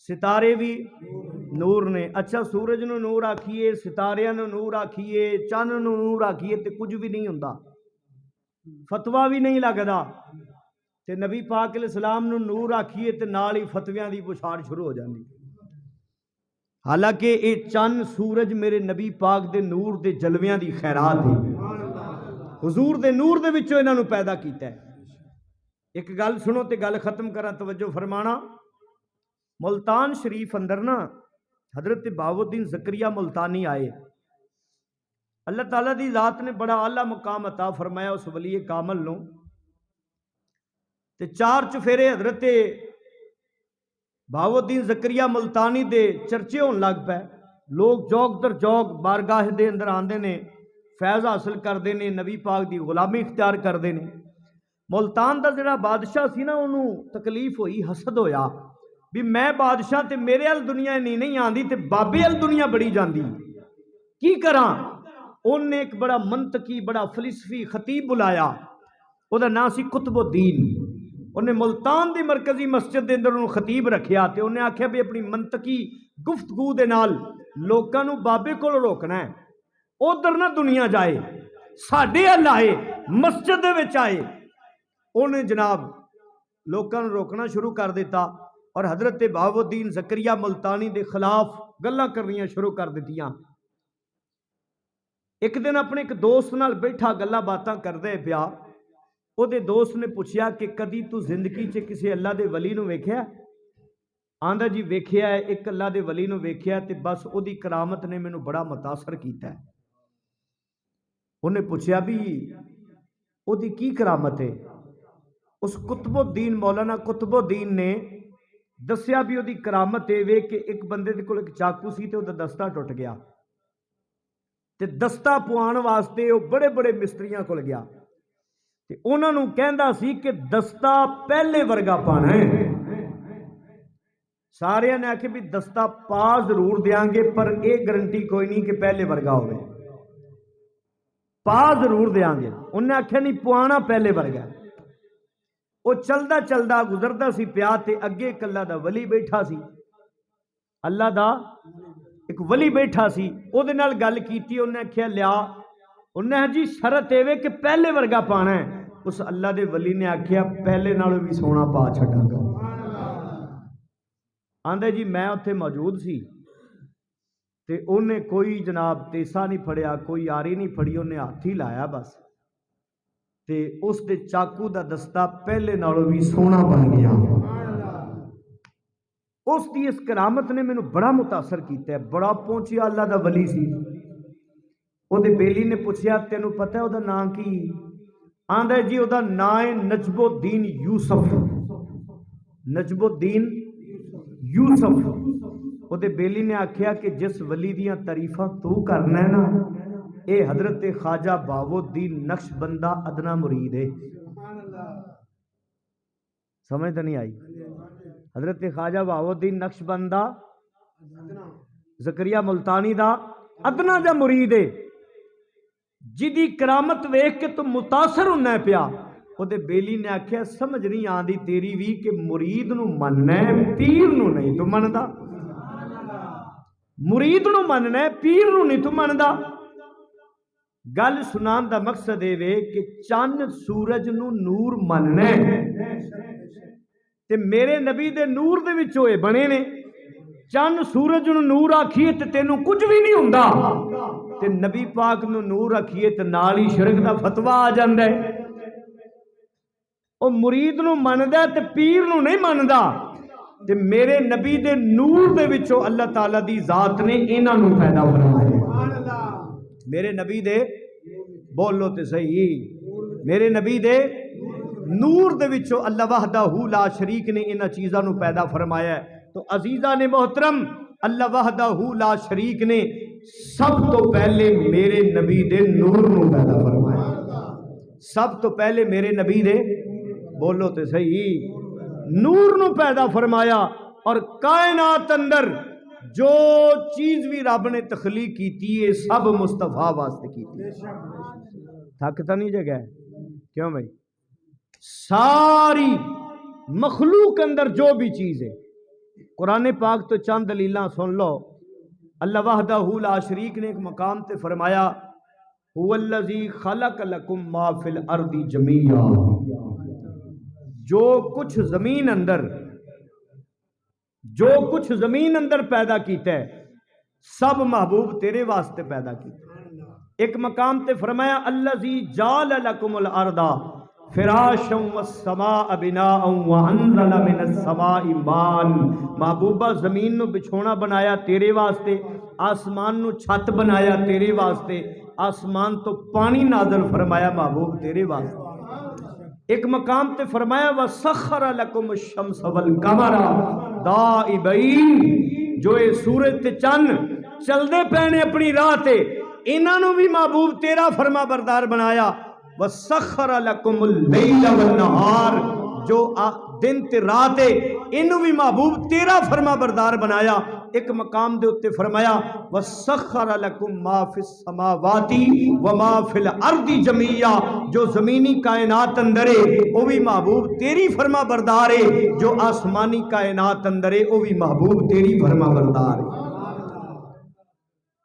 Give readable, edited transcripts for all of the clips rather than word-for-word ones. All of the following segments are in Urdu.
ستارے بھی نور نے. اچھا سورج نو نور آکھیے, ستاریاں نو نور آکھیے, چند نو نور آکھیے تے کچھ بھی نہیں ہوندا, فتوا بھی نہیں لگدا. تے نبی پاک علیہ السلام نو نور آکھیے تے نال ہی فتویاں دی بشار شروع ہو جاندی. حالانکہ اے چند سورج میرے نبی پاک دے نور دے جلویاں دی خیرات ہے, حضور دے نور دے وچوں انہاں نو پیدا کیتا ہے. ایک گل سنو تے گل ختم کراں, توجہ فرمانا. ملتان شریف اندر نا حضرت بہاؤالدین زکریا ملتانی آئے. اللہ تعالیٰ دی ذات نے بڑا اعلیٰ مقام عطا فرمایا اس ولی کامل نو. تے چار چفیرے حضرت بہاؤالدین زکریا ملتانی دے چرچے ہون لگ پے. لوگ جوگ در جوگ بارگاہ دے اندر آندے نے, فیض حاصل کردے نے, نبی پاک دی غلامی اختیار کردے نے. ملتان دا جڑا بادشاہ سی نا انہوں تکلیف ہوئی, حسد ہویا بھی میں بادشاہ تے میرے ال دنیا نہیں آندی تے بابے ال دنیا بڑی جاندی, کی کراں. انہیں ایک بڑا منطقی بڑا فلسفی خطیب بلایا, او دا نام سی قطب الدین. انہیں ملتان دی مرکزی مسجد دے اندر انہوں خطیب رکھیا تے انہیں آکھیا بھی اپنی منطقی گفتگو دے نال لوکاں نو بابے کول روکنا ہے, ادھر نہ دنیا جائے, ساڈے ال آئے, مسجد دے وچ آئے. انہیں جناب لوکاں نو روکنا شروع کر دیتا اور حضرت بہاؤالدین زکریا ملتانی دے خلاف گلاں کرنیاں شروع کر دیتیاں. ایک دن اپنے ایک دوست نال بیٹھا گلاں باتاں کردے پیا, او دے دوست نے پوچھیا کہ کدی تو زندگی چ کسی اللہ دے ولی نو ویکھیا؟ آندا جی ویکھیا ہے, ایک اللہ دے ولی نو ویکھیا تے بس او دی کرامت نے مینوں بڑا متاثر کیتا ہے. انہیں پوچھیا بھی او دی کی کرامت ہے؟ اس قطب الدین مولانا قطب الدین نے دسیا بھی او دی کرامت ہے وے کہ ایک بندے دے کول ایک چاقو سی تے او دا دستہ ٹوٹ گیا تے دستہ پوان واسطے او بڑے بڑے مستریاں کول گیا تے انہاں نوں کہندا سی کہ دستہ پہلے ورگا پانا ہے. سارے نے آکھے بھی دستہ پا ضرور دیاں گے پر اے گارنٹی کوئی نہیں کہ پہلے ورگا ہوئے, پا ضرور دیاں گے. انہیں آکھیا نہیں پوانا پہلے ورگا. وہ چلدا چلدا گزردا سی پیا تے اگے ایک اللہ دا ولی بیٹھا سی, اللہ دا ایک ولی بیٹھا سی. او دے نال گل کیتی, انہیں آکھیا لیا, انہیں جی شرط اے وے کہ پہلے ورگا پانا ہے. اس اللہ دے ولی نے آکھیا پہلے نالوں بھی سونا پا چھڈاں گا. آندے جی میں اتھے موجود سی تے انہیں کوئی جناب تیسا نہیں پھڑیا, کوئی آری نہیں پھڑی, انہیں ہاتھ ہی لایا بس تے اس دے چاقو دا دستہ پہلے نالوں بھی سونا بن گیا. اس دی اس کرامت نے مینوں بڑا متاثر کیتا ہے, بڑا پہنچیا اللہ دا ولی سی. او دے بیلی نے پوچھیا تینوں پتہ ہے او دا نام کی؟ آندا جی او دا نام ہے نجم الدین یوسف. نجم الدین یوسف. او دے بیلی نے آکھیا کہ جس ولی دیاں تعریفاں تو کرنا ہے نا, اے حضرت خواجہ بہاؤالدین نقشبندہ ادنا مرید ہے. سمجھ تو نہیں آئی؟ حضرت خواجہ بہاؤالدین نقشبندہ زکریا ملتانی دا ادنا جا مرید ہے, جدی کرامت ویکھ کے تو متاثر ہونا پیا. او دے بیلی نے آکھیا سمجھ نہیں آندی تیری بھی کہ مرید نو مننا ہے پیر نو نہیں تو مندا. مرید نو مننا ہے پیر نو نہیں تو مندا. گل سنان دا مقصد اے وے کہ چند سورج نو نور مننا ہے تے میرے نبی دے نور دے وچ ہوئے بنے نے. چند سورج نو نور آکھیے تے تینوں کچھ بھی نہیں ہوندا, تے نبی پاک نو نور آکھیے تے نال ہی شرک دا فتوا آ جاندا ہے. او مرید نو مندا ہے تے پیر نو نہیں مندا. تے میرے نبی دے نور دے وچوں اللہ تعالی دی ذات نے انہاں نو پیدا فرمایا. میرے نبی دے بولو تے صحیح, میرے نبی دے نور دے وچوں اللہ وحدہ لا شریک نے انہاں چیزاں نو پیدا فرمایا ہے. تو عزیزان محترم, اللہ وحدہ لا شریک نے سب تو پہلے میرے نبی دے نور نو پیدا فرمایا. سب تو پہلے میرے نبی دے بولو تے صحیح نور نو پیدا فرمایا. اور کائنات اندر جو چیز بھی رب نے تخلیق کی ہے سب مصطفیٰ واسطے کی. تھکتا نہیں جگہ کیوں بھائی؟ ساری مخلوق اندر جو بھی چیز ہے، قرآن پاک تو چند دلیلاں سن لو۔ اللہ وحدہ لا شریک نے ایک مقام تے فرمایا هو الذی خلق لکم ما فی الارض جمیعا، جو کچھ زمین اندر پیدا کیتا ہے سب محبوب تیرے واسطے پیدا کیتا۔ ایک مقام تے فرمایا الذی جعل لکم الارض فراشا والسماء بناء وانزل من السماء ماء، محبوبہ زمین نو بچھونا بنایا تیرے واسطے، آسمان نو چھت بنایا تیرے واسطے، آسمان تو پانی نازل فرمایا محبوب تیرے واسطے۔ ایک مقام تے فرمایا وَسَخَّرَ لَكُمُ الشَّمْسَ وَالْقَمَرَ دَائِبَيْنِ، جو اے سورج تے چند چلدے پینے اپنی راہ تے انہاں نو بھی محبوب تیرا فرما بردار بنایا۔ وَسَخَّرَ لَكُمُ اللَّيْلَ وَالنَّهَارَ، جو دن تے رات ہے انہوں بھی محبوب تیرا فرما بردار بنایا۔ ایک مقام دے اتے فرمایا وَسَخَّرَ لَكُم مَا فِي السَّمَاوَاتِ وَمَا فِي الْأَرْضِ جَمِيعًا، جو زمینی کائنات اندر ہے وہ بھی محبوب تیری فرما بردار ہے، جو آسمانی کائنات اندر ہے وہ بھی محبوب تیری فرما بردار ہے۔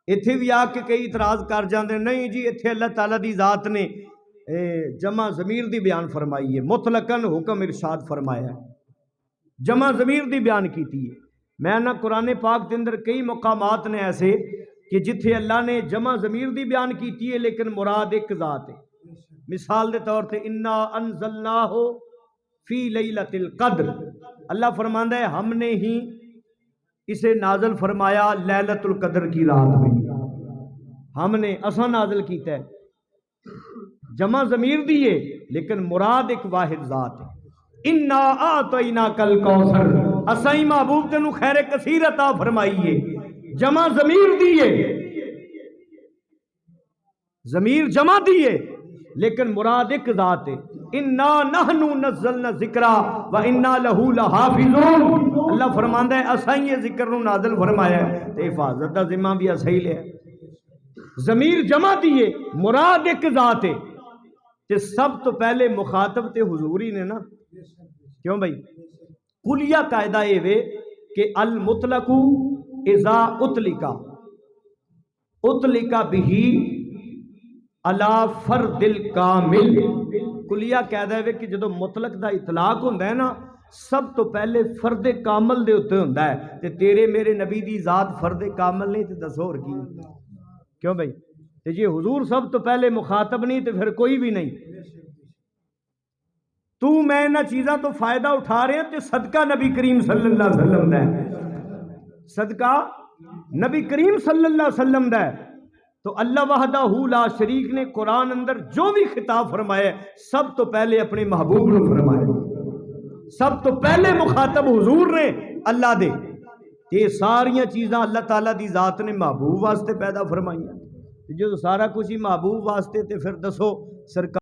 اتھے بھی آ کے کئی اعتراض کر جاندے نہیں جی اتھے اللہ تعالیٰ دی ذات نے جمع ضمیر دی بیان فرمائی ہے، مطلقاً حکم ارشاد فرمایا ہے، جمع ضمیر دی بیان کیتی ہے۔ میں نہ قرآن پاک کے اندر کئی مقامات نے ایسے کہ جتھے اللہ نے جمع ضمیر دی بیان کیتی ہے لیکن مراد ایک ذات ہے۔ مثال دے طور تے انا انزلناہ فی لیلۃ القدر، اللہ فرماندا ہے ہم نے ہی اسے نازل فرمایا لیلۃ القدر کی رات میں، ہم نے اساں نازل کیتا ہے۔ جمع ضمیر دیے لیکن مراد ایک واحد ذات ہے۔ انا اعطیناک الکوثر، اسائی محبوب تینوں خیر کثیر عطا فرمائیے، جمع ضمیر دیے، ضمیر جمع دیے لیکن مراد ایک ذات ہے۔ انا نحن نزلنا الذکر وانا لہ لحافظون، اللہ فرماندا ہے اسائی یہ ذکر نو نازل فرمایا ہے تے حفاظت دا ذمہ بھی اسائی لیا۔ ضمیر جمع دیے مراد ایک ذات ہے تے سب تو پہلے مخاطب تے حضور ہی نے نا، کیوں بھائی؟ کلیہ قاعدہ یہ وے کہ المطلق اذا اطلق به علی فرد الکامل، کلیہ قاعدہ ہے کہ جدو مطلق دا اطلاق ہوندا ہے نا سب تو پہلے فرد کامل دے اوتے ہوندا ہے، تے تیرے میرے نبی دی ذات فرد کامل نہیں تے دسو اور کی، کیوں بھائی؟ تے جی حضور سب تو پہلے مخاطب نہیں تے پھر کوئی بھی نہیں۔ تو میں نہ چیزاں تو فائدہ اٹھا رہے ہیں تے صدقہ نبی کریم صلی اللہ علیہ وسلم دا ہے، صدقہ نبی کریم صلی اللہ علیہ وسلم دا ہے۔ تو اللہ وحدہ لا شریک نے قرآن اندر جو بھی خطاب فرمایا سب تو پہلے اپنے محبوب نے فرمایا، سب تو پہلے مخاطب حضور نے اللہ دے، یہ ساریاں چیزاں اللہ تعالیٰ دی ذات نے محبوب واسطے پیدا فرمائیاں۔ جو سارا کچھ ہی محبوب واسطے تے پھر دسو سرکار